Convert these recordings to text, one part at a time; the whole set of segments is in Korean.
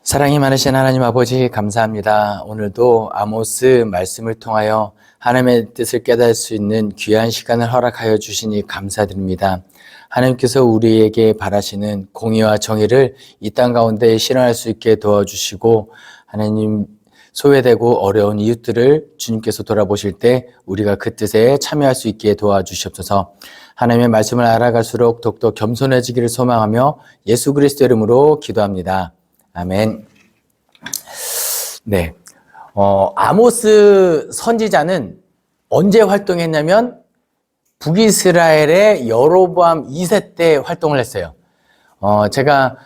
사랑이 많으신 하나님 아버지 감사합니다. 오늘도 아모스 말씀을 통하여 하나님의 뜻을 깨달을 수 있는 귀한 시간을 허락하여 주시니 감사드립니다. 하나님께서 우리에게 바라시는 공의와 정의를 이 땅 가운데 실현할 수 있게 도와주시고, 하나님 소외되고 어려운 이웃들을 주님께서 돌아보실 때 우리가 그 뜻에 참여할 수 있게 도와주시옵소서. 하나님의 말씀을 알아갈수록 더욱더 겸손해지기를 소망하며 예수 그리스도 이름으로 기도합니다. 아멘. 네. 아모스 선지자는 언제 활동했냐면 북이스라엘의 여로보암 2세 때 활동을 했어요. 제가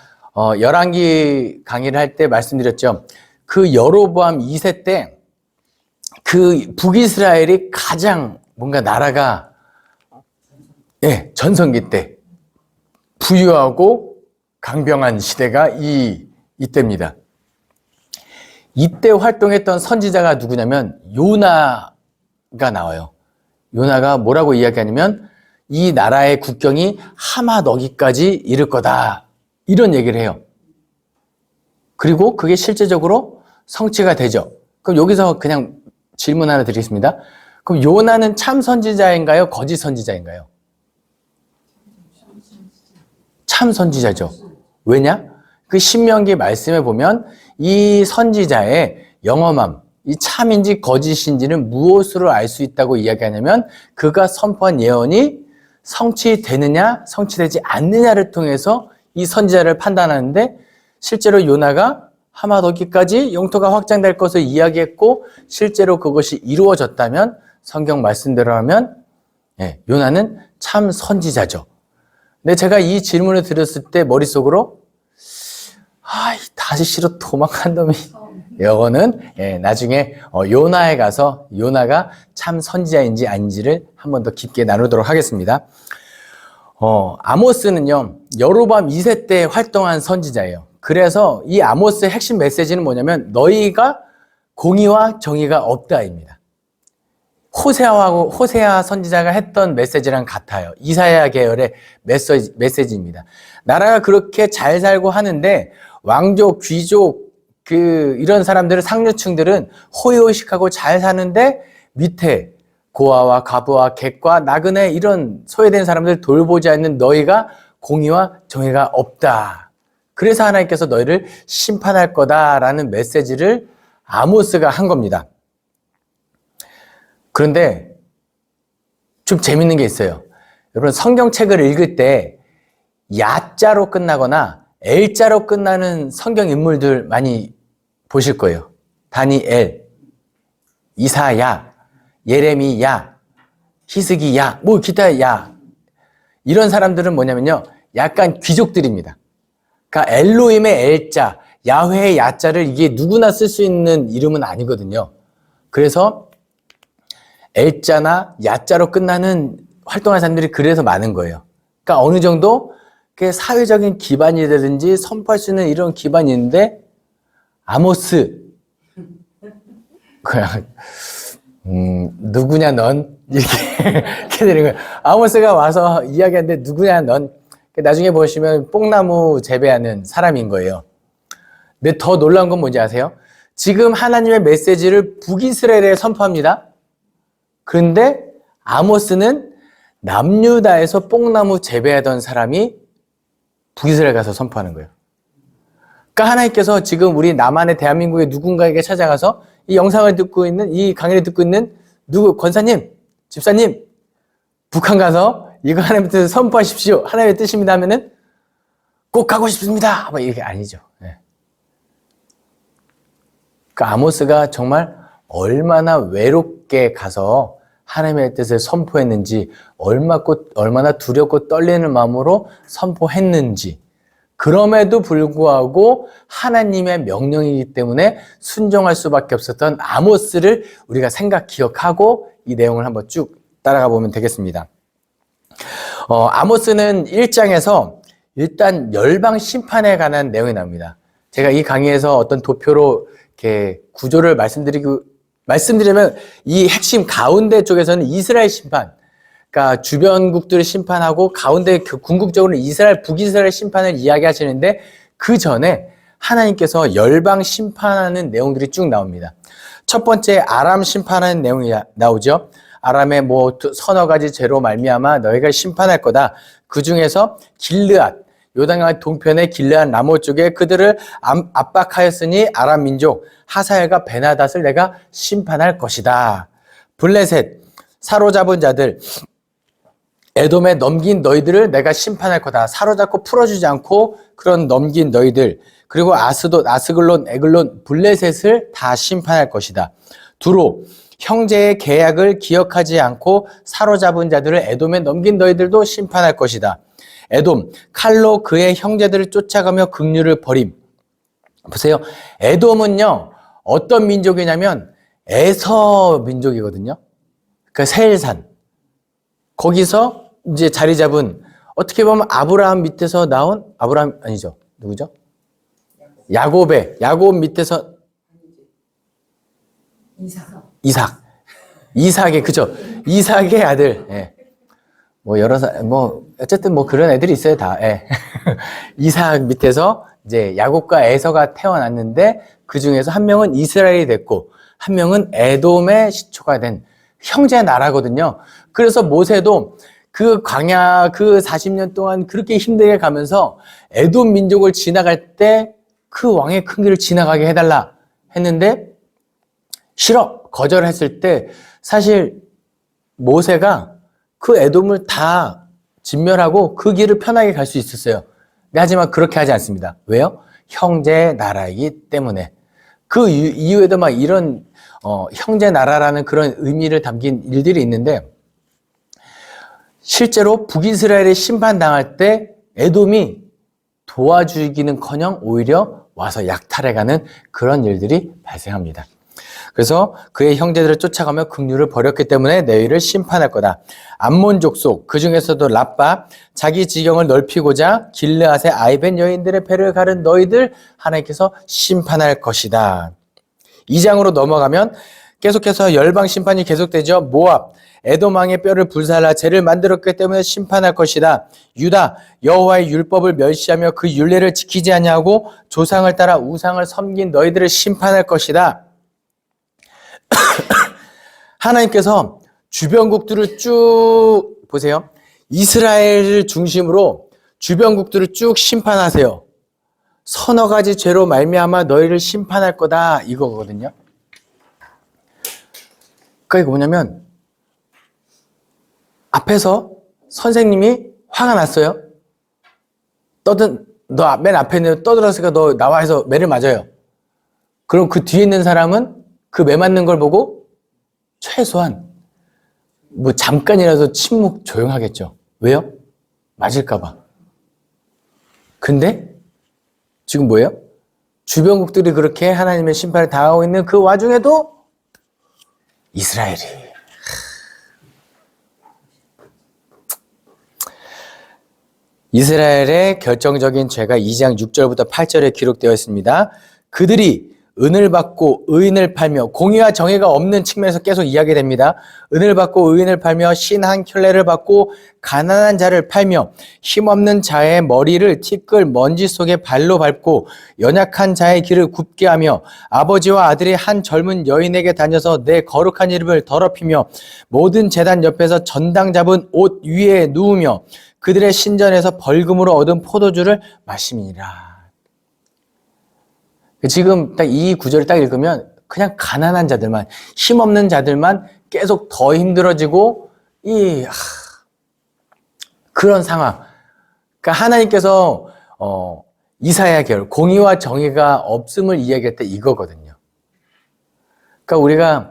열왕기 강의를 할 때 말씀드렸죠. 그 여로보암 2세 때 그 북이스라엘이 가장 뭔가 나라가 전성기 때 부유하고 강병한 시대가 이때입니다. 이때 활동했던 선지자가 누구냐면 요나가 나와요. 요나가 뭐라고 이야기하냐면 이 나라의 국경이 하마 너기까지 이를 거다, 이런 얘기를 해요. 그리고 그게 실제적으로 성취가 되죠. 그럼 여기서 그냥 질문 하나 드리겠습니다. 그럼 요나는 참 선지자인가요? 거짓 선지자인가요? 참 선지자죠. 왜냐? 그 신명기 말씀에 보면 이 선지자의 영험함, 이 참인지 거짓인지는 무엇으로 알 수 있다고 이야기하냐면 그가 선포한 예언이 성취되느냐 성취되지 않느냐를 통해서 이 선지자를 판단하는데, 실제로 요나가 하마더기까지 영토가 확장될 것을 이야기했고 실제로 그것이 이루어졌다면, 성경 말씀대로 하면 요나는 참 선지자죠. 근데 제가 이 질문을 드렸을 때 머릿속으로 다시 싫어 도망간 놈이, 이거는 나중에 요나에 가서 요나가 참 선지자인지 아닌지를 한 번 더 깊게 나누도록 하겠습니다. 아모스는요 여로보암 2세 때 활동한 선지자예요. 그래서 이 아모스의 핵심 메시지는 뭐냐면 너희가 공의와 정의가 없다입니다. 호세아 선지자가 했던 메시지랑 같아요. 이사야 계열의 메시지입니다. 나라가 그렇게 잘 살고 하는데 왕족, 귀족, 이런 사람들은, 상류층들은 호의호식하고 잘 사는데 밑에 고아와 과부와 객과 나그네, 이런 소외된 사람들 돌보지 않는 너희가 공의와 정의가 없다. 그래서 하나님께서 너희를 심판할 거다라는 메시지를 아모스가 한 겁니다. 그런데 좀 재밌는 게 있어요. 여러분, 성경책을 읽을 때 야자로 끝나거나 엘자로 끝나는 성경 인물들 많이 보실 거예요. 다니엘, 이사야, 예레미야, 히스기야, 기타 야. 이런 사람들은 뭐냐면요, 약간 귀족들입니다. 그러니까 엘로힘의 엘자, 야훼의 야자를 이게 누구나 쓸 수 있는 이름은 아니거든요. 그래서 엘자나 야자로 끝나는 활동하는 사람들이 그래서 많은 거예요. 그러니까 어느 정도 사회적인 기반이라든지 선포할 수 있는 이런 기반이 있는데, 아모스 그냥 누구냐 넌, 이렇게 되는 거예요. 아모스가 와서 이야기하는데 누구냐 넌. 나중에 보시면 뽕나무 재배하는 사람인 거예요. 근데 더 놀라운 건 뭔지 아세요? 지금 하나님의 메시지를 북이스라엘에 선포합니다. 그런데 아모스는 남유다에서 뽕나무 재배하던 사람이 북이스라엘 가서 선포하는 거예요. 그러니까 하나님께서 지금 우리 남한의 대한민국의 누군가에게 찾아가서 이 영상을 듣고 있는, 이 강의를 듣고 있는 권사님, 집사님, 북한 가서 이거 하나님의 뜻을 선포하십시오, 하나님의 뜻입니다 하면은 꼭 가고 싶습니다, 이게 아니죠. 그러니까 아모스가 정말 얼마나 외롭게 가서 하나님의 뜻을 선포했는지, 얼마나 두렵고 떨리는 마음으로 선포했는지, 그럼에도 불구하고 하나님의 명령이기 때문에 순종할 수밖에 없었던 아모스를 우리가 기억하고 이 내용을 한번 쭉 따라가 보면 되겠습니다. 아모스는 1장에서 일단 열방 심판에 관한 내용이 나옵니다. 제가 이 강의에서 어떤 도표로 이렇게 구조를 말씀드리면 이 핵심 가운데 쪽에서는 이스라엘 심판, 그러니까 주변국들을 심판하고 가운데 궁극적으로 북이스라엘 심판을 이야기하시는데, 그 전에 하나님께서 열방 심판하는 내용들이 쭉 나옵니다. 첫 번째 아람 심판하는 내용이 나오죠. 아람의 뭐 서너 가지 죄로 말미암아 너희가 심판할 거다. 그 중에서 길르앗, 요단강 동편의 길르앗 라모 쪽에 그들을 압박하였으니 아람 민족 하사엘과 베나닷을 내가 심판할 것이다. 블레셋, 사로잡은 자들, 에돔에 넘긴 너희들을 내가 심판할 거다. 사로잡고 풀어주지 않고 그런 넘긴 너희들, 그리고 아스돗, 아스글론, 에글론, 블레셋을 다 심판할 것이다. 두로, 형제의 계약을 기억하지 않고 사로잡은 자들을 에돔에 넘긴 너희들도 심판할 것이다. 에돔, 칼로 그의 형제들을 쫓아가며 긍휼을 버림. 보세요. 에돔은요, 어떤 민족이냐면 에서 민족이거든요. 그러니까 세일산. 거기서 이제 자리 잡은, 어떻게 보면 아브라함 밑에서 나온, 아브라함 아니죠. 누구죠? 야곱 밑에서 이삭의, 그죠? 이삭의 아들. 예. 뭐 어쨌든 뭐 그런 애들이 있어요, 다. 예. 이삭 밑에서 이제 야곱과 에서가 태어났는데 그 중에서 한 명은 이스라엘이 됐고 한 명은 에돔의 시초가 된 형제 나라거든요. 그래서 모세도 그 광야 그 40년 동안 그렇게 힘들게 가면서 에돔 민족을 지나갈 때 그 왕의 큰 길을 지나가게 해달라 했는데 싫어! 거절했을 때 사실 모세가 그 에돔을 다 진멸하고 그 길을 편하게 갈 수 있었어요. 하지만 그렇게 하지 않습니다. 왜요? 형제 나라이기 때문에. 그 이후에도 막 이런 형제 나라라는 그런 의미를 담긴 일들이 있는데 실제로 북이스라엘이 심판당할 때 에돔이 도와주기는커녕 오히려 와서 약탈해가는 그런 일들이 발생합니다. 그래서 그의 형제들을 쫓아가며 긍휼을 버렸기 때문에 너희를 심판할 거다. 암몬 족속, 그 중에서도 랍바, 자기 지경을 넓히고자 길르앗의 아이벤 여인들의 배를 가른 너희들 하나님께서 심판할 것이다. 2장으로 넘어가면 계속해서 열방 심판이 계속되죠. 모압, 에돔 왕의 뼈를 불살라 죄를 만들었기 때문에 심판할 것이다. 유다, 여호와의 율법을 멸시하며 그 율례를 지키지 아니하고 조상을 따라 우상을 섬긴 너희들을 심판할 것이다. 하나님께서 주변국들을 쭉 보세요. 이스라엘을 중심으로 주변국들을 쭉 심판하세요. 서너 가지 죄로 말미암아 너희를 심판할 거다 이거거든요. 그러니까 이거 뭐냐면 앞에서 선생님이 화가 났어요. 너 맨 앞에 있는 떠들었으니까 너 나와 해서 매를 맞아요. 그럼 그 뒤에 있는 사람은 그 매 맞는 걸 보고 최소한 뭐 잠깐이라도 침묵 조용하겠죠. 왜요? 맞을까봐. 근데 지금 뭐예요? 주변국들이 그렇게 하나님의 심판을 당하고 있는 그 와중에도 이스라엘이 이스라엘의 결정적인 죄가 2장 6절부터 8절에 기록되어 있습니다. 그들이 은을 받고 의인을 팔며 공의와 정의가 없는 측면에서 계속 이야기됩니다. 은을 받고 의인을 팔며 신 한 켤레를 받고 가난한 자를 팔며 힘없는 자의 머리를 티끌 먼지 속에 발로 밟고 연약한 자의 길을 굽게 하며 아버지와 아들이 한 젊은 여인에게 다녀서 내 거룩한 이름을 더럽히며 모든 제단 옆에서 전당 잡은 옷 위에 누우며 그들의 신전에서 벌금으로 얻은 포도주를 마심이니라. 지금 딱 이 구절을 딱 읽으면 그냥 가난한 자들만, 힘없는 자들만 계속 더 힘들어지고 그런 상황. 그러니까 하나님께서 이사야 계열, 공의와 정의가 없음을 이야기할 때 이거거든요. 그러니까 우리가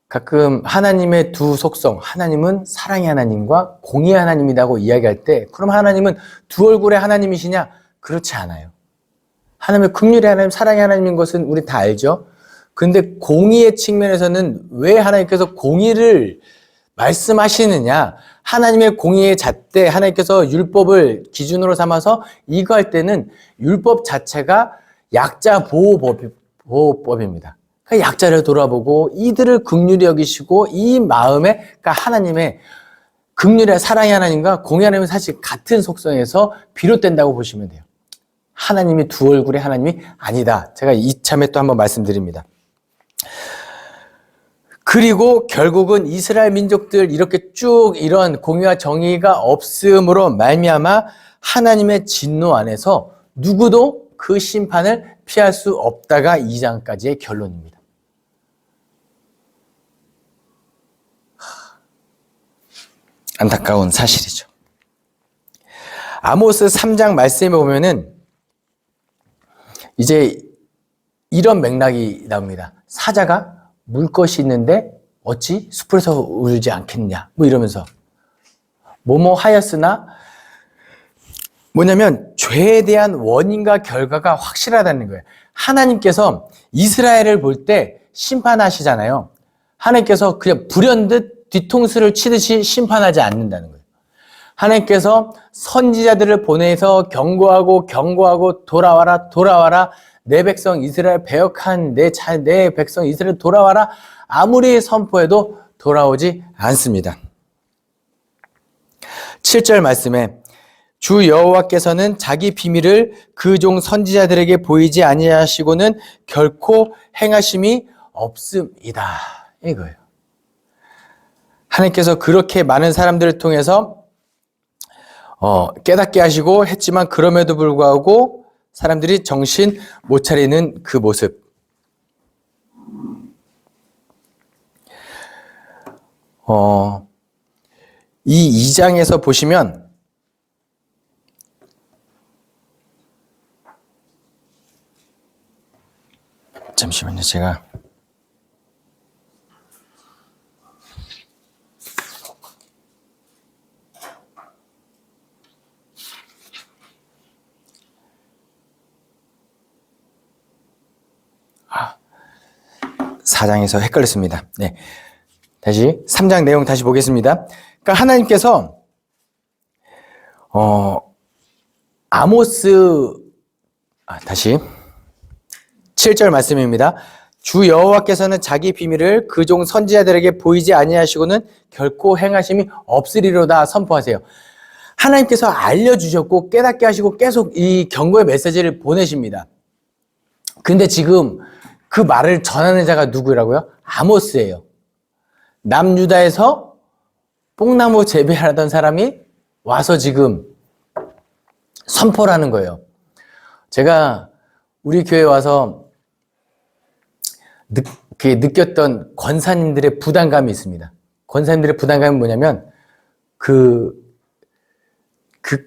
가끔 하나님의 두 속성, 하나님은 사랑의 하나님과 공의의 하나님이라고 이야기할 때 그럼 하나님은 두 얼굴의 하나님이시냐? 그렇지 않아요. 하나님의 긍휼의 하나님, 사랑의 하나님인 것은 우리 다 알죠. 근데 공의의 측면에서는 왜 하나님께서 공의를 말씀하시느냐? 하나님의 공의의 잣대, 하나님께서 율법을 기준으로 삼아서 이거 할 때는 율법 자체가 약자 보호법입니다. 그러니까 약자를 돌아보고 이들을 긍휼히 여기시고 이 마음에, 그러니까 하나님의 긍휼의 사랑의 하나님과 공의 하나님은 사실 같은 속성에서 비롯된다고 보시면 돼요. 하나님이 두 얼굴의 하나님이 아니다. 제가 이참에 또 한번 말씀드립니다. 그리고 결국은 이스라엘 민족들 이렇게 쭉 이런 공의와 정의가 없음으로 말미암아 하나님의 진노 안에서 누구도 그 심판을 피할 수 없다가 2장까지의 결론입니다. 안타까운 사실이죠. 아모스 3장 말씀에 보면은 이제 이런 맥락이 나옵니다. 사자가 물 것이 있는데 어찌 숲에서 울지 않겠냐 뭐 이러면서 뭐뭐 하였으나 뭐냐면 죄에 대한 원인과 결과가 확실하다는 거예요. 하나님께서 이스라엘을 볼 때 심판하시잖아요. 하나님께서 그냥 불현듯 뒤통수를 치듯이 심판하지 않는다는 거예요. 하나님께서 선지자들을 보내서 경고하고 돌아와라 내 백성 이스라엘 배역한 내 백성 이스라엘 돌아와라 아무리 선포해도 돌아오지 않습니다. 7절 말씀에 주 여호와께서는 자기 비밀을 그 종 선지자들에게 보이지 아니하시고는 결코 행하심이 없음이다. 이거예요. 하나님께서 그렇게 많은 사람들을 통해서 깨닫게 하시고 했지만 그럼에도 불구하고 사람들이 정신 못 차리는 그 모습. 이 2장에서 보시면 잠시만요. 제가 사장에서 헷갈렸습니다. 네. 다시 3장 내용 다시 보겠습니다. 그러니까 하나님께서 다시 7절 말씀입니다. 주 여호와께서는 자기 비밀을 그 종 선지자들에게 보이지 아니하시고는 결코 행하심이 없으리로다 선포하세요. 하나님께서 알려주셨고 깨닫게 하시고 계속 이 경고의 메시지를 보내십니다. 근데 지금 그 말을 전하는 자가 누구라고요? 아모스예요. 남유다에서 뽕나무 재배하던 사람이 와서 지금 선포를 하는 거예요. 제가 우리 교회에 와서 느꼈던 권사님들의 부담감이 있습니다. 권사님들의 부담감이 뭐냐면 그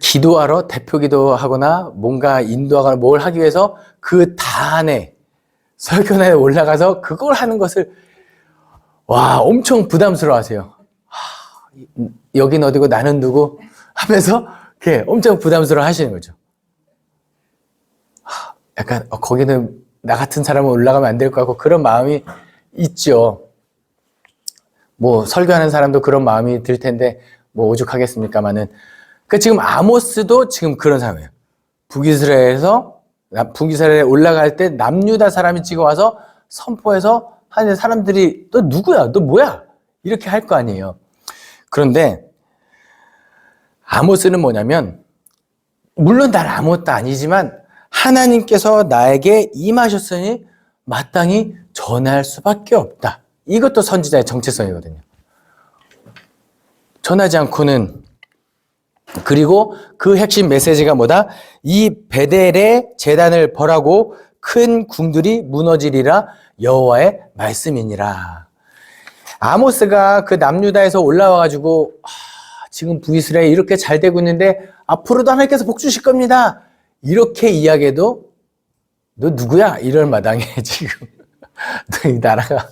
기도하러 대표 기도하거나 뭔가 인도하거나 뭘 하기 위해서 그 단에 설교단에 올라가서 그걸 하는 것을 엄청 부담스러워 하세요. 여긴 어디고 나는 누구 하면서 이렇게 엄청 부담스러워 하시는 거죠. 약간 거기는 나 같은 사람은 올라가면 안 될 것 같고 그런 마음이 있죠. 뭐 설교하는 사람도 그런 마음이 들 텐데 뭐 오죽하겠습니까마는. 그러니까 지금 아모스도 지금 그런 상황이에요. 북이스라엘에 올라갈 때 남유다 사람이 찍어 와서 선포해서 하는 사람들이 너 누구야? 너 뭐야? 이렇게 할 거 아니에요. 그런데 아모스는 뭐냐면 물론 난 아무것도 아니지만 하나님께서 나에게 임하셨으니 마땅히 전할 수밖에 없다. 이것도 선지자의 정체성이거든요. 전하지 않고는. 그리고 그 핵심 메시지가 뭐다? 이 베델의 제단을 벌하고 큰 궁들이 무너지리라 여호와의 말씀이니라. 아모스가 그 남유다에서 올라와가지고 지금 북이스라엘이 이렇게 잘 되고 있는데 앞으로도 하나님께서 복 주실 겁니다. 이렇게 이야기해도 너 누구야? 이럴 마당에 지금 이 나라가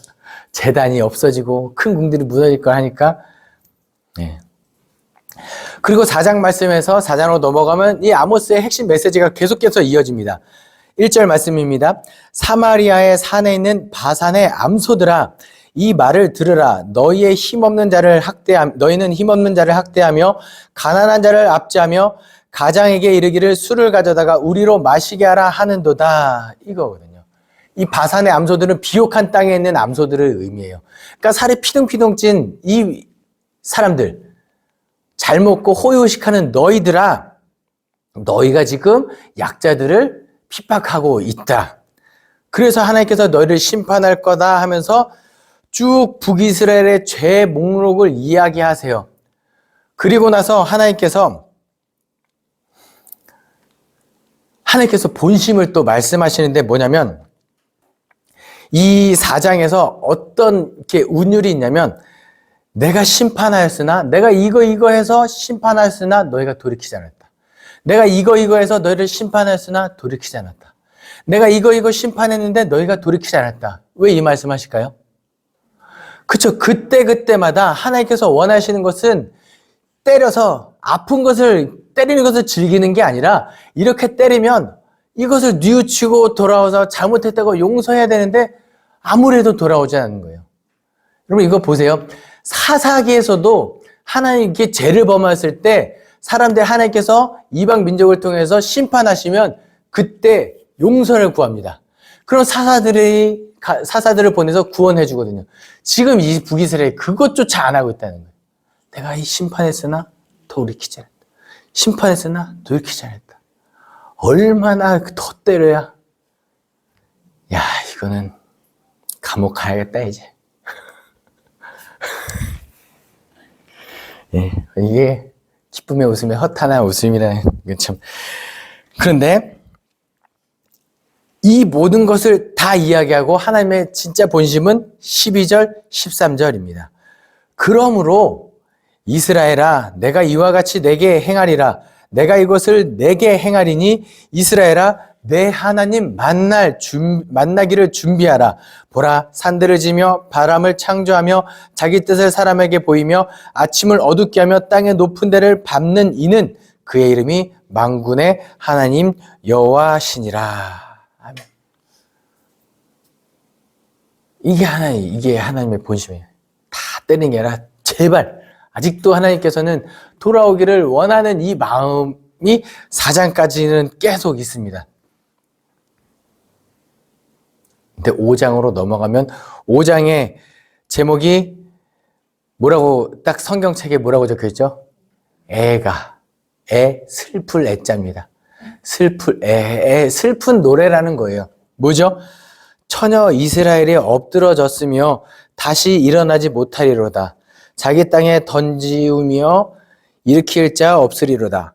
제단이 없어지고 큰 궁들이 무너질 걸 하니까. 네. 그리고 4장 말씀에서 4장으로 넘어가면 이 아모스의 핵심 메시지가 계속해서 이어집니다. 1절 말씀입니다. 사마리아의 산에 있는 바산의 암소들아 이 말을 들으라. 너희는 힘없는 자를 학대하며 가난한 자를 압제하며 가장에게 이르기를 술을 가져다가 우리로 마시게 하라 하는도다. 이거거든요. 이 바산의 암소들은 비옥한 땅에 있는 암소들을 의미해요. 그러니까 살이 피둥피둥 찐 이 사람들, 잘 먹고 호의호식하는 너희들아, 너희가 지금 약자들을 핍박하고 있다. 그래서 하나님께서 너희를 심판할 거다 하면서 쭉 북이스라엘의 죄 목록을 이야기하세요. 그리고 나서 하나님께서 본심을 또 말씀하시는데 뭐냐면 이 4장에서 어떤 이렇게 운율이 있냐면 내가 심판하였으나 내가 이거 해서 심판하였으나 너희가 돌이키지 않았다. 내가 이거 해서 너희를 심판하였으나 돌이키지 않았다. 내가 이거 심판했는데 너희가 돌이키지 않았다. 왜 이 말씀하실까요? 그쵸. 그때마다 하나님께서 원하시는 것은 때려서 아픈 것을 때리는 것을 즐기는 게 아니라 이렇게 때리면 이것을 뉘우치고 돌아와서 잘못했다고 용서해야 되는데 아무래도 돌아오지 않는 거예요. 여러분 이거 보세요. 사사기에서도 하나님께 죄를 범했을 때 사람들 하나님께서 이방 민족을 통해서 심판하시면 그때 용서를 구합니다. 그럼 사사들을 보내서 구원해 주거든요. 지금 이 북이스라엘 그것조차 안 하고 있다는 거예요. 내가 이 심판했으나 돌이키지 않았다. 심판했으나 돌이키지 않았다. 얼마나 더 때려야 야 이거는 감옥 가야겠다 이제. 예, 이게 기쁨의 웃음에 허탄한 웃음이라는 게 참. 그런데 이 모든 것을 다 이야기하고 하나님의 진짜 본심은 12절, 13절입니다. 그러므로 이스라엘아 내가 이와 같이 내게 행하리라. 내가 이것을 내게 행하리니 이스라엘아 내 하나님 만나기를 준비하라. 보라 산들을 지며 바람을 창조하며 자기 뜻을 사람에게 보이며 아침을 어둡게 하며 땅의 높은 데를 밟는 이는 그의 이름이 만군의 하나님 여호와시니라. 아멘. 이게 하나님의 본심이에요. 다 때리는 게 아니라 제발 아직도 하나님께서는 돌아오기를 원하는 이 마음이 4장까지는 계속 있습니다. 근데 5장으로 넘어가면 5장의 제목이 뭐라고 딱 성경책에 뭐라고 적혀있죠? 슬플 애자입니다. 슬픈 노래라는 거예요. 뭐죠? 처녀 이스라엘이 엎드러졌으며 다시 일어나지 못하리로다. 자기 땅에 던지우며 일으킬 자 없으리로다.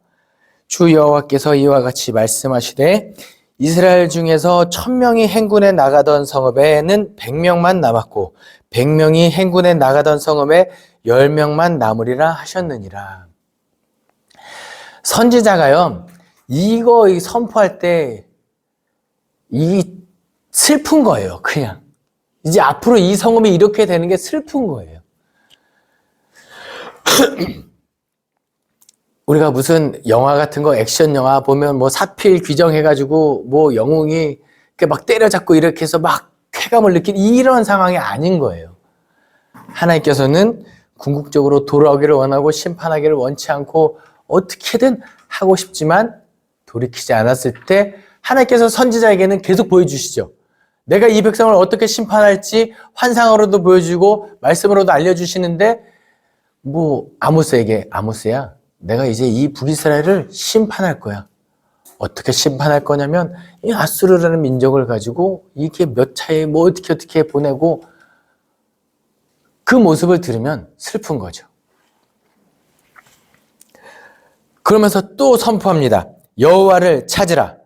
주 여호와께서 이와 같이 말씀하시되 이스라엘 중에서 1000명이 행군에 나가던 성읍에는 100명만 남았고 100명이 행군에 나가던 성읍에 10명만 남으리라 하셨느니라. 선지자가요 이거 선포할 때 이 슬픈 거예요. 그냥 이제 앞으로 이 성읍이 이렇게 되는 게 슬픈 거예요. 우리가 무슨 영화 같은 거 액션 영화 보면 뭐 사필 규정해가지고 뭐 영웅이 이렇게 막 때려잡고 이렇게 해서 막 쾌감을 느끼는 이런 상황이 아닌 거예요. 하나님께서는 궁극적으로 돌아오기를 원하고 심판하기를 원치 않고 어떻게든 하고 싶지만 돌이키지 않았을 때 하나님께서 선지자에게는 계속 보여주시죠. 내가 이 백성을 어떻게 심판할지 환상으로도 보여주고 말씀으로도 알려주시는데 뭐 아모스야 내가 이제 이 북이스라엘을 심판할 거야. 어떻게 심판할 거냐면 이 아수르라는 민족을 가지고 이게 몇 차에 뭐 어떻게 보내고 그 모습을 들으면 슬픈 거죠. 그러면서 또 선포합니다. 여호와를 찾으라.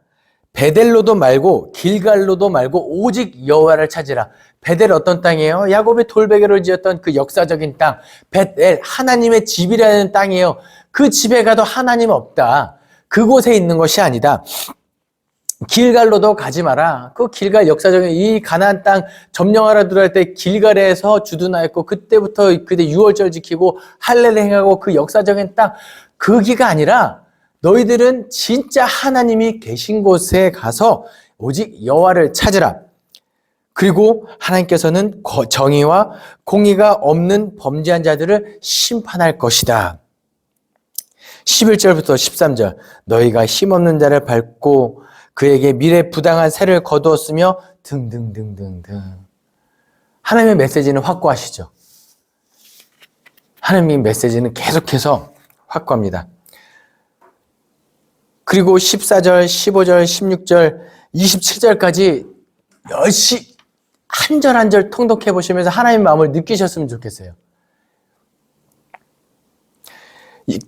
베델로도 말고 길갈로도 말고 오직 여호와를 찾으라. 베델 어떤 땅이에요? 야곱의 돌베개를 지었던 그 역사적인 땅. 베델 하나님의 집이라는 땅이에요. 그 집에 가도 하나님 없다. 그곳에 있는 것이 아니다. 길갈로도 가지 마라. 그 길갈 역사적인 이 가나안 땅 점령하러 들어갈 때 길갈에서 주둔하였고 그때부터 그때 유월절 지키고 할례를 행하고 그 역사적인 땅 거기가 아니라 너희들은 진짜 하나님이 계신 곳에 가서 오직 여호와를 찾으라. 그리고 하나님께서는 정의와 공의가 없는 범죄한 자들을 심판할 것이다. 11절부터 13절 너희가 힘없는 자를 밟고 그에게 미래 부당한 세를 거두었으며 등등등등등. 하나님의 메시지는 확고하시죠. 하나님의 메시지는 계속해서 확고합니다. 그리고 14절, 15절, 16절, 27절까지 열심히 한 절 한 절 통독해 보시면서 하나님의 마음을 느끼셨으면 좋겠어요.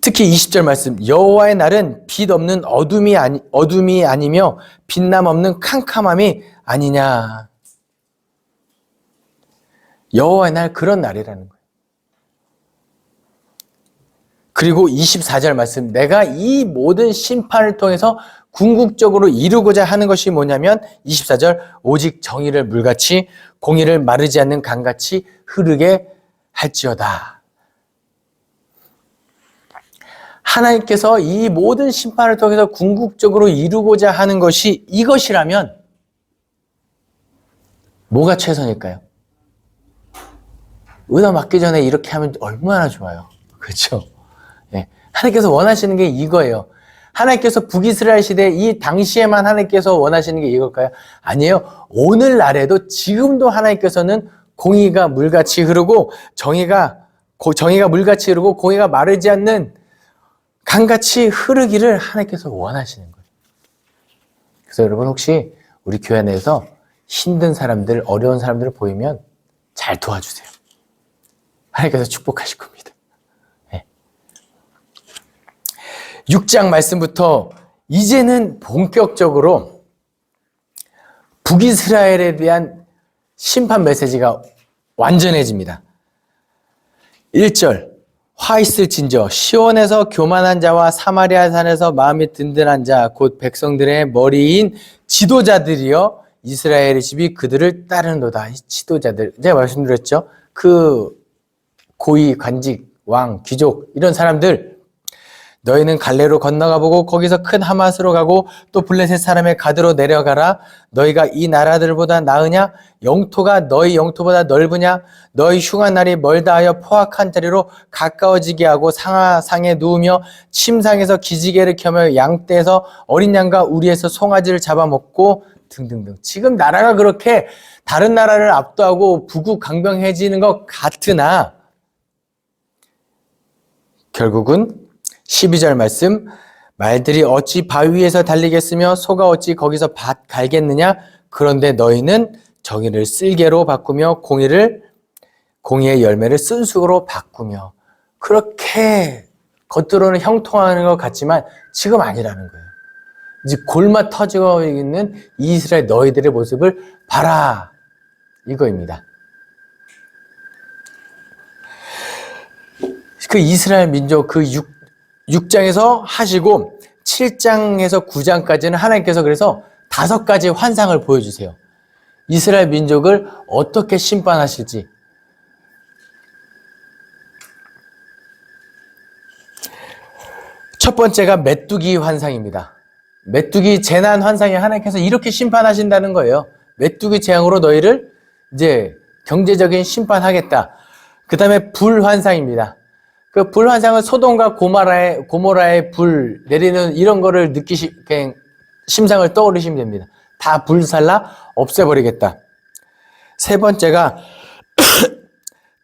특히 20절 말씀, 여호와의 날은 빛 없는 어둠이 아니며 빛남 없는 캄캄함이 아니냐. 여호와의 날 그런 날이라는 거예요. 그리고 24절 말씀, 내가 이 모든 심판을 통해서 궁극적으로 이루고자 하는 것이 뭐냐면 24절, 오직 정의를 물같이 공의를 마르지 않는 강같이 흐르게 할지어다. 하나님께서 이 모든 심판을 통해서 궁극적으로 이루고자 하는 것이 이것이라면 뭐가 최선일까요? 은혜 맞기 전에 이렇게 하면 얼마나 좋아요. 그렇죠? 네. 하나님께서 원하시는 게 이거예요. 하나님께서 북이스라엘 시대 이 당시에만 하나님께서 원하시는 게 이걸까요? 아니에요. 오늘날에도 지금도 하나님께서는 공의가 물같이 흐르고 정의가 물같이 흐르고 공의가 마르지 않는 강같이 흐르기를 하나님께서 원하시는 거예요. 그래서 여러분 혹시 우리 교회 내에서 힘든 사람들, 어려운 사람들을 보이면 잘 도와주세요. 하나님께서 축복하실 겁니다. 네. 6장 말씀부터 이제는 본격적으로 북이스라엘에 대한 심판 메시지가 완전해집니다. 1절, 화 있을진저 시온에서 교만한 자와 사마리아 산에서 마음이 든든한 자 곧 백성들의 머리인 지도자들이여 이스라엘의 집이 그들을 따르는도다. 이 지도자들, 제가 말씀드렸죠. 그 고위, 관직, 왕, 귀족 이런 사람들, 너희는 갈레로 건너가 보고 거기서 큰 하맛으로 가고 또 블레셋 사람의 가드로 내려가라. 너희가 이 나라들보다 나으냐? 영토가 너희 영토보다 넓으냐? 너희 흉한 날이 멀다 하여 포악한 자리로 가까워지게 하고 상하상에 누우며 침상에서 기지개를 켜며 양떼에서 어린 양과 우리에서 송아지를 잡아먹고 등등등. 지금 나라가 그렇게 다른 나라를 압도하고 부국강병해지는 것 같으나 결국은 12절 말씀, 말들이 어찌 바위 위에서 달리겠으며 소가 어찌 거기서 밭 갈겠느냐? 그런데 너희는 정의를 쓸개로 바꾸며 공의의 열매를 쓴수로 바꾸며. 그렇게 겉으로는 형통하는 것 같지만 지금 아니라는 거예요. 이제 골마 터지고 있는 이스라엘 너희들의 모습을 봐라, 이거입니다. 그 이스라엘 민족 그 6장에서 하시고 7장에서 9장까지는 하나님께서 그래서 5가지 환상을 보여주세요. 이스라엘 민족을 어떻게 심판하실지. 첫 번째가 메뚜기 환상입니다. 메뚜기 재난 환상에 하나님께서 이렇게 심판하신다는 거예요. 메뚜기 재앙으로 너희를 이제 경제적인 심판하겠다. 그 다음에 불 환상입니다. 그 불 환상은 소돔과 고모라의 불 내리는 이런 거를 그냥 심상을 떠올리시면 됩니다. 다 불살라 없애버리겠다. 세 번째가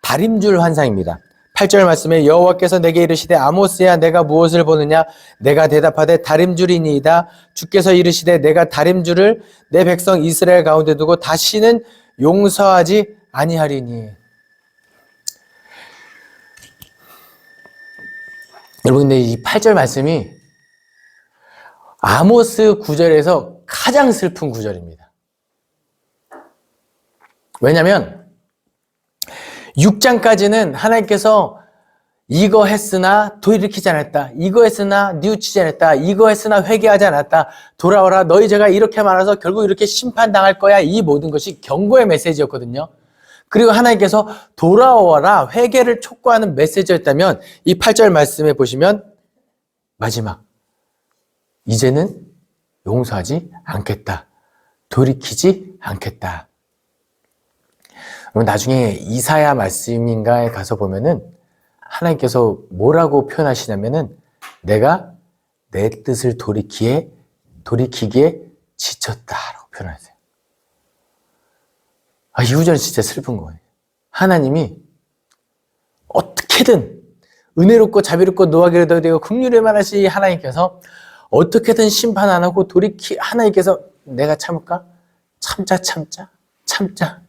다림줄 환상입니다. 8절 말씀에 여호와께서 내게 이르시되 아모스야 내가 무엇을 보느냐? 내가 대답하되 다림줄이니이다. 주께서 이르시되 내가 다림줄을 내 백성 이스라엘 가운데 두고 다시는 용서하지 아니하리니. 여러분 근데 이 8절 말씀이 아모스 9절에서 가장 슬픈 구절입니다. 왜냐하면 6장까지는 하나님께서 이거 했으나 돌이키지 않았다. 이거 했으나 뉘우치지 않았다. 이거 했으나 회개하지 않았다. 돌아와라. 너희 죄가 이렇게 많아서 결국 이렇게 심판당할 거야. 이 모든 것이 경고의 메시지였거든요. 그리고 하나님께서 돌아와라, 회개를 촉구하는 메시지였다면 이 8절 말씀에 보시면 마지막, 이제는 용서하지 않겠다. 돌이키지 않겠다. 나중에 이사야 말씀인가에 가서 보면은 하나님께서 뭐라고 표현하시냐면은 내가 내 뜻을 돌이키기에 지쳤다라고 표현하세요. 이 구절은 진짜 슬픈 거예요. 하나님이 어떻게든 은혜롭고 자비롭고 노하기를 더디고 긍휼을 많으신 하나님께서 어떻게든 심판 안 하고 하나님께서 내가 참을까? 참자.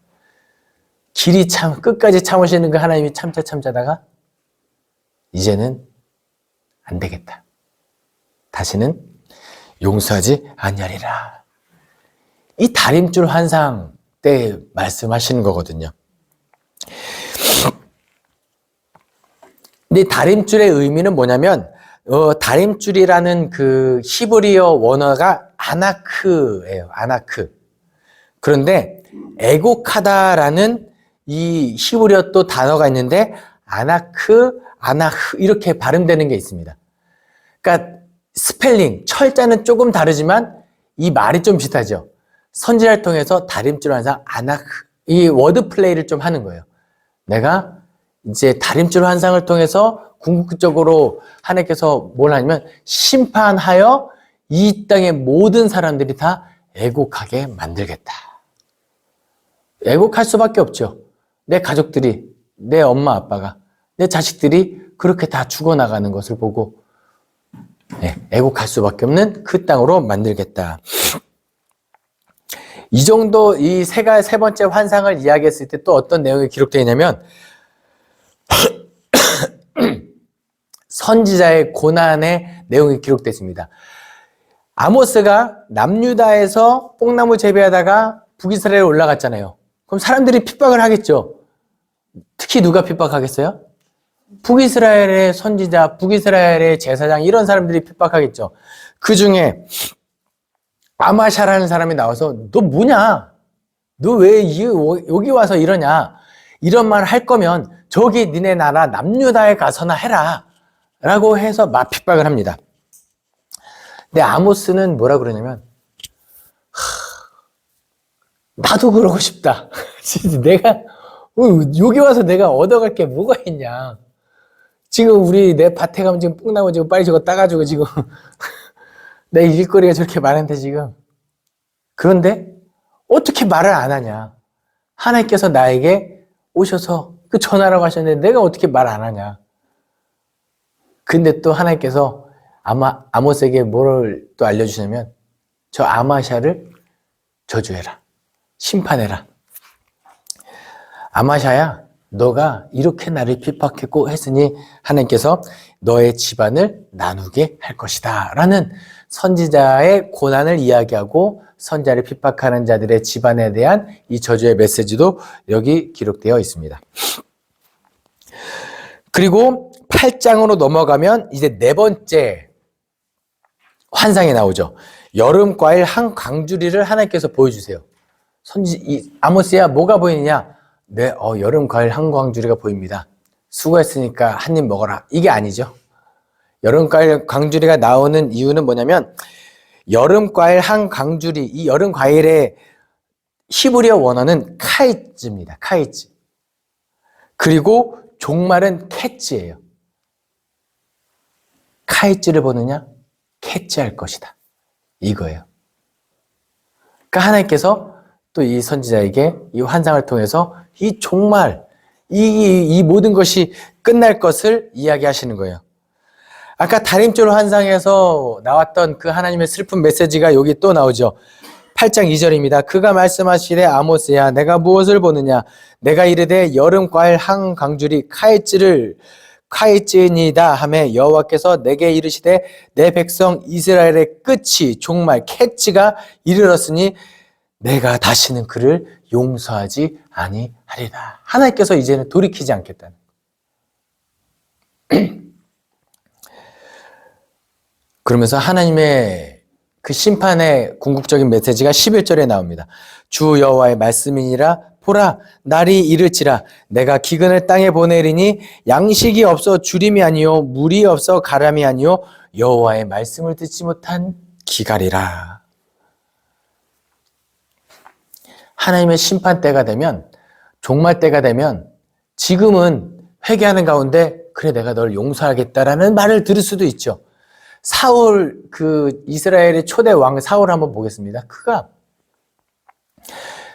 끝까지 참으시는 그 하나님이 참자다가 이제는 안 되겠다. 다시는 용서하지 아니하리라. 이 다림줄 환상 때 말씀하시는 거거든요. 근데 다림줄의 의미는 뭐냐면 다림줄이라는 그 히브리어 원어가 아나크예요. 아나크. 그런데 애곡하다라는 이 히브리어 또 단어가 있는데 아나흐 이렇게 발음되는 게 있습니다. 그러니까 스펠링, 철자는 조금 다르지만 이 말이 좀 비슷하죠. 선지자를 통해서 다림줄 환상 이 워드 플레이를 좀 하는 거예요. 내가 이제 다림줄 환상을 통해서 궁극적으로 하나님께서 뭘 하냐면 심판하여 이 땅의 모든 사람들이 다 애곡하게 만들겠다. 애곡할 수밖에 없죠. 내 가족들이, 내 엄마 아빠가, 내 자식들이 그렇게 다 죽어나가는 것을 보고 애곡할 수밖에 없는 그 땅으로 만들겠다. 이 정도 이 세 번째 환상을 이야기했을 때 또 어떤 내용이 기록되어 있냐면 선지자의 고난의 내용이 기록되어 있습니다. 아모스가 남유다에서 뽕나무 재배하다가 북이스라엘에 올라갔잖아요. 그럼 사람들이 핍박을 하겠죠. 특히 누가 핍박하겠어요? 북이스라엘의 선지자, 북이스라엘의 제사장 이런 사람들이 핍박하겠죠. 그 중에 아마샤라는 사람이 나와서 너 뭐냐? 너 왜 여기 와서 이러냐? 이런 말 할 거면 저기 니네 나라 남유다에 가서나 해라 라고 해서 막 핍박을 합니다. 근데 아모스는 뭐라 그러냐면 나도 그러고 싶다. 내가 여기 와서 내가 얻어갈 게 뭐가 있냐. 지금 내 밭에 가면 지금 뽕나무 지금 빨리 저거 따가지고 지금 내 일거리가 저렇게 많은데 지금. 그런데 어떻게 말을 안 하냐. 하나님께서 나에게 오셔서 그 전하라고 하셨는데 내가 어떻게 말 안 하냐. 근데 또 하나님께서 아모스에게 뭐를 또 알려주시냐면 저 아마샤를 저주해라. 심판해라. 아마샤야, 너가 이렇게 나를 핍박했고 했으니 하나님께서 너의 집안을 나누게 할 것이다. 라는 선지자의 고난을 이야기하고 선지자를 핍박하는 자들의 집안에 대한 이 저주의 메시지도 여기 기록되어 있습니다. 그리고 8장으로 넘어가면 이제 네 번째 환상이 나오죠. 여름 과일 한 광주리를 하나님께서 보여주세요. 아모스야, 뭐가 보이느냐? 네, 여름 과일 한 광주리가 보입니다. 수고했으니까 한 입 먹어라. 이게 아니죠. 여름 과일 광주리가 나오는 이유는 뭐냐면 여름 과일 한 광주리, 이 여름 과일의 히브리어 원어는 카이츠입니다. 카이츠. 그리고 종말은 캐츠예요. 카이츠를 보느냐? 캐치할 것이다. 이거예요. 그러니까 하나님께서 또 이 선지자에게 이 환상을 통해서 이 종말, 이 모든 것이 끝날 것을 이야기하시는 거예요. 아까 다림줄 환상에서 나왔던 그 하나님의 슬픈 메시지가 여기 또 나오죠. 8장 2절입니다. 그가 말씀하시되 아모스야 내가 무엇을 보느냐 내가 이르되 여름 과일 한 광주리 카이츠니다 하매 여호와께서 내게 이르시되 내 백성 이스라엘의 끝이 종말 캐치가 이르렀으니 내가 다시는 그를 용서하지 아니하리라. 하나님께서 이제는 돌이키지 않겠다는 그러면서 하나님의 그 심판의 궁극적인 메시지가 11절에 나옵니다. 주 여호와의 말씀이니라 보라 날이 이를지라 내가 기근을 땅에 보내리니 양식이 없어 주림이 아니요 물이 없어 가람이 아니요 여호와의 말씀을 듣지 못한 기갈이라. 하나님의 심판 때가 되면 종말 때가 되면 지금은 회개하는 가운데 그래 내가 널 용서하겠다라는 말을 들을 수도 있죠. 사울 그 이스라엘의 초대 왕 사울 한번 보겠습니다. 그가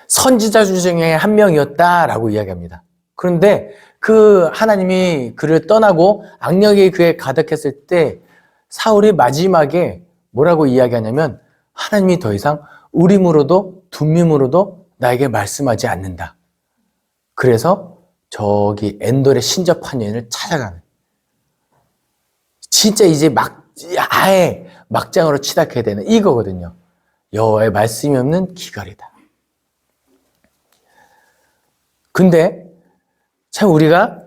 선지자 중에 한 명이었다라고 이야기합니다. 그런데 그 하나님이 그를 떠나고 악령이 그에 가득했을 때 사울이 마지막에 뭐라고 이야기하냐면 하나님이 더 이상 우림으로도 둠밈으로도 나에게 말씀하지 않는다. 그래서 저기 엔돌의 신접한 여인을 찾아가는, 진짜 이제 아예 막장으로 치닫게 되는 이거거든요. 여호와의 말씀이 없는 기갈이다. 근데 참 우리가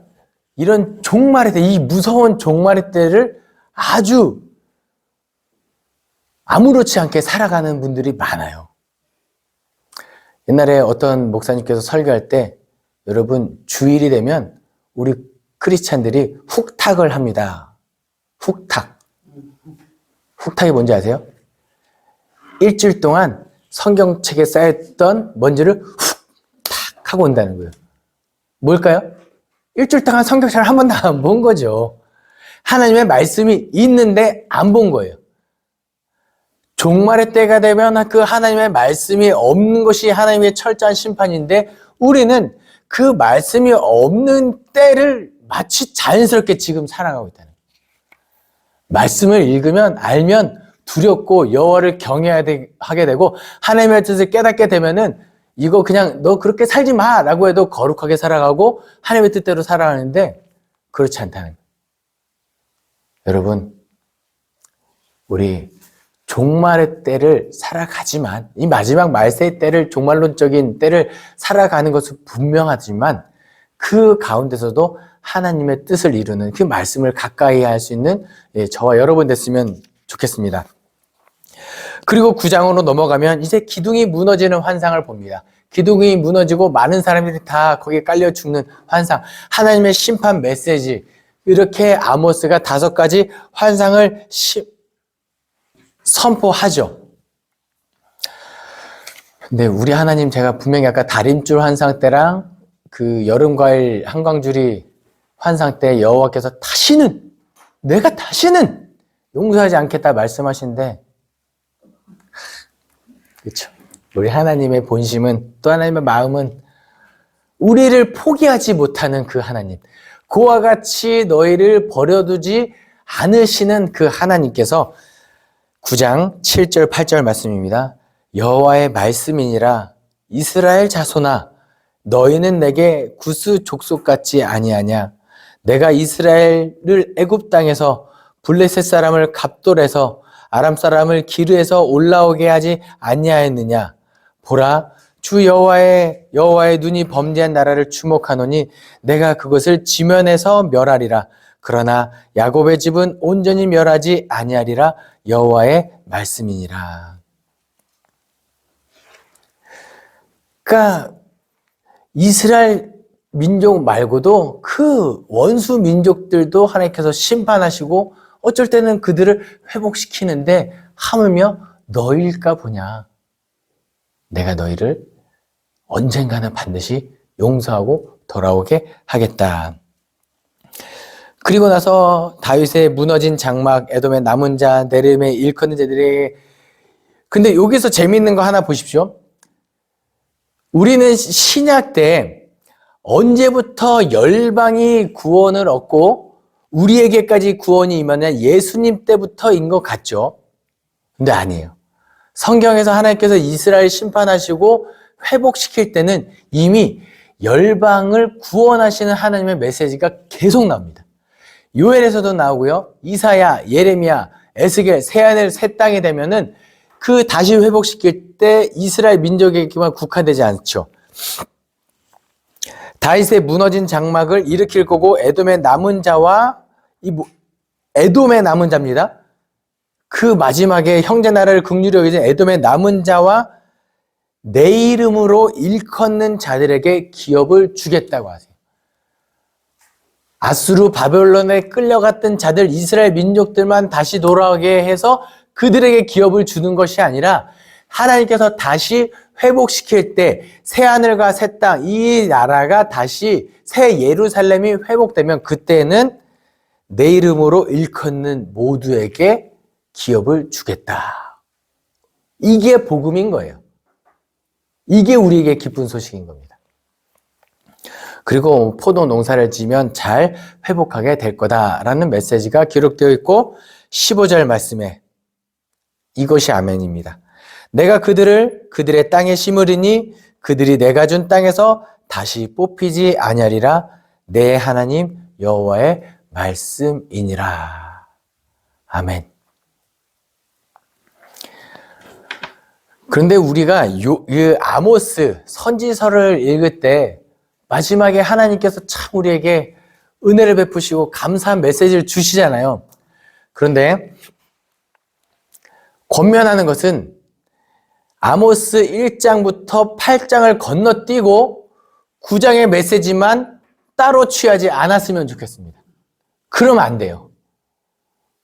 이런 종말의 때, 이 무서운 종말의 때를 아주 아무렇지 않게 살아가는 분들이 많아요. 옛날에 어떤 목사님께서 설교할 때, 여러분 주일이 되면 우리 크리스찬들이 훅탁을 합니다. 훅탁. 훅탁이 뭔지 아세요? 일주일 동안 성경책에 쌓였던 먼지를 훅탁 하고 온다는 거예요. 뭘까요? 일주일 동안 성경책을 한 번도 안 본 거죠. 하나님의 말씀이 있는데 안 본 거예요. 종말의 때가 되면 그 하나님의 말씀이 없는 것이 하나님의 철저한 심판인데, 우리는 그 말씀이 없는 때를 마치 자연스럽게 지금 살아가고 있다는 거예요. 말씀을 읽으면 알면 두렵고 여호와를 경외하게 되고, 하나님의 뜻을 깨닫게 되면은 이거 그냥 너 그렇게 살지 마 라고 해도 거룩하게 살아가고 하나님의 뜻대로 살아가는데, 그렇지 않다는 거예요. 여러분, 우리 종말의 때를 살아가지만, 이 마지막 말세의 때를, 종말론적인 때를 살아가는 것은 분명하지만, 그 가운데서도 하나님의 뜻을 이루는 그 말씀을 가까이 할 수 있는 저와 여러분 됐으면 좋겠습니다. 그리고 9장으로 넘어가면 이제 기둥이 무너지는 환상을 봅니다. 기둥이 무너지고 많은 사람들이 다 거기에 깔려 죽는 환상, 하나님의 심판 메시지, 이렇게 아모스가 5가지 환상을 선포하죠. 근데 우리 하나님, 제가 분명히 아까 다림줄 환상 때랑 그 여름과일 한광주리 환상 때 여호와께서 내가 다시는 용서하지 않겠다 말씀하신데, 그렇죠. 우리 하나님의 본심은, 또 하나님의 마음은 우리를 포기하지 못하는 그 하나님, 그와 같이 너희를 버려두지 않으시는 그 하나님께서 9장 7절 8절 말씀입니다. 여호와의 말씀이니라. 이스라엘 자손아, 너희는 내게 구스 족속 같지 아니하냐. 내가 이스라엘을 애굽 땅에서 블레셋 사람을 갑돌에서 아람 사람을 기르에서 올라오게 하지 아니하였느냐. 보라, 주 여호와의 눈이 범죄한 나라를 주목하노니 내가 그것을 지면에서 멸하리라. 그러나 야곱의 집은 온전히 멸하지 아니하리라. 여호와의 말씀이니라. 그러니까 이스라엘 민족 말고도 그 원수 민족들도 하나님께서 심판하시고 어쩔 때는 그들을 회복시키는데, 하물며 너희일까 보냐. 내가 너희를 언젠가는 반드시 용서하고 돌아오게 하겠다. 그리고 나서 다윗의 무너진 장막, 에돔의 남은 자, 네름의 일컫는 자들에게, 근데 여기서 재미있는 거 하나 보십시오. 우리는 신약 때 언제부터 열방이 구원을 얻고 우리에게까지 구원이 임하냐, 예수님 때부터인 것 같죠? 근데 아니에요. 성경에서 하나님께서 이스라엘 심판하시고 회복시킬 때는 이미 열방을 구원하시는 하나님의 메시지가 계속 나옵니다. 요엘에서도 나오고요. 이사야, 예레미야, 에스겔, 새하늘 새 땅이 되면은 그 다시 회복시킬 때 이스라엘 민족에게만 국한되지 않죠. 다윗의 무너진 장막을 일으킬 거고, 에돔의 남은 자와, 에돔의 남은 자입니다. 그 마지막에 형제 나라를 긍휼히 여기신 에돔의 남은 자와 내 이름으로 일컫는 자들에게 기업을 주겠다고 하세요. 아수르 바벨론에 끌려갔던 자들, 이스라엘 민족들만 다시 돌아오게 해서 그들에게 기업을 주는 것이 아니라, 하나님께서 다시 회복시킬 때 새하늘과 새 땅, 이 나라가 다시 새 예루살렘이 회복되면 그때는 내 이름으로 일컫는 모두에게 기업을 주겠다. 이게 복음인 거예요. 이게 우리에게 기쁜 소식인 겁니다. 그리고 포도 농사를 지면 잘 회복하게 될 거다라는 메시지가 기록되어 있고, 15절 말씀에 이것이 아멘입니다. 내가 그들의 땅에 심으리니 그들이 내가 준 땅에서 다시 뽑히지 아니하리라. 내 하나님 여호와의 말씀이니라. 아멘. 그런데 우리가 이 아모스 선지서를 읽을 때 마지막에 하나님께서 참 우리에게 은혜를 베푸시고 감사한 메시지를 주시잖아요. 그런데 권면하는 것은 아모스 1장부터 8장을 건너뛰고 9장의 메시지만 따로 취하지 않았으면 좋겠습니다. 그러면 안 돼요.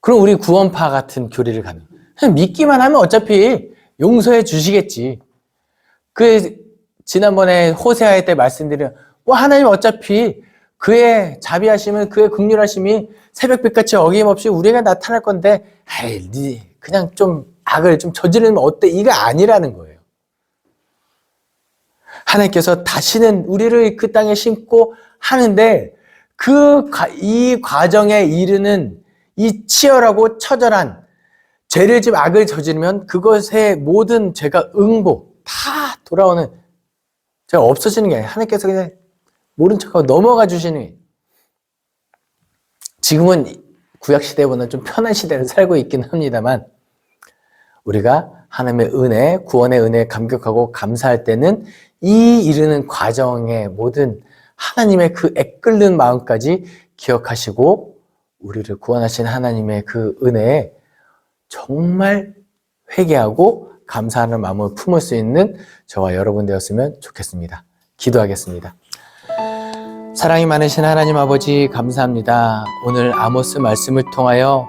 그럼 우리 구원파 같은 교리를 가는. 그냥 믿기만 하면 어차피 용서해 주시겠지. 지난번에 호세아의 때 말씀드린, 하나님 어차피 그의 자비하심은, 그의 긍휼하심이 새벽빛같이 어김없이 우리가 나타날 건데, 그냥 좀 악을 좀 저지르면 어때? 이거 아니라는 거예요. 하나님께서 다시는 우리를 그 땅에 심고 하는데, 이 과정에 이르는 이 치열하고 처절한 죄를 지어 악을 저지르면 그것의 모든 죄가 다 돌아오는, 죄가 없어지는 게 아니라 하나님께서 그냥 모른 척하고 넘어가 주시는 게. 지금은 구약 시대보다는 좀 편한 시대를 살고 있긴 합니다만, 우리가 하나님의 은혜, 구원의 은혜에 감격하고 감사할 때는 이 이르는 과정의 모든 하나님의 그 애끓는 마음까지 기억하시고 우리를 구원하신 하나님의 그 은혜에 정말 회개하고 감사하는 마음을 품을 수 있는 저와 여러분 되었으면 좋겠습니다. 기도하겠습니다. 사랑이 많으신 하나님 아버지, 감사합니다. 오늘 아모스 말씀을 통하여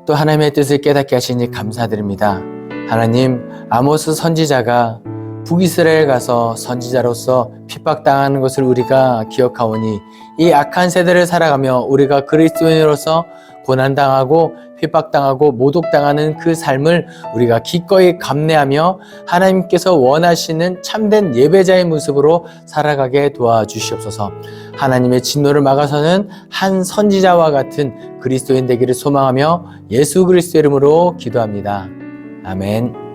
또 하나님의 뜻을 깨닫게 하시니 감사드립니다. 하나님, 아모스 선지자가 북이스라엘 가서 선지자로서 핍박당하는 것을 우리가 기억하오니 이 악한 세대를 살아가며 우리가 그리스도인으로서 고난당하고 핍박당하고 모독당하는 그 삶을 우리가 기꺼이 감내하며 하나님께서 원하시는 참된 예배자의 모습으로 살아가게 도와주시옵소서. 하나님의 진노를 막아서는 한 선지자와 같은 그리스도인 되기를 소망하며 예수 그리스도의 이름으로 기도합니다. 아멘.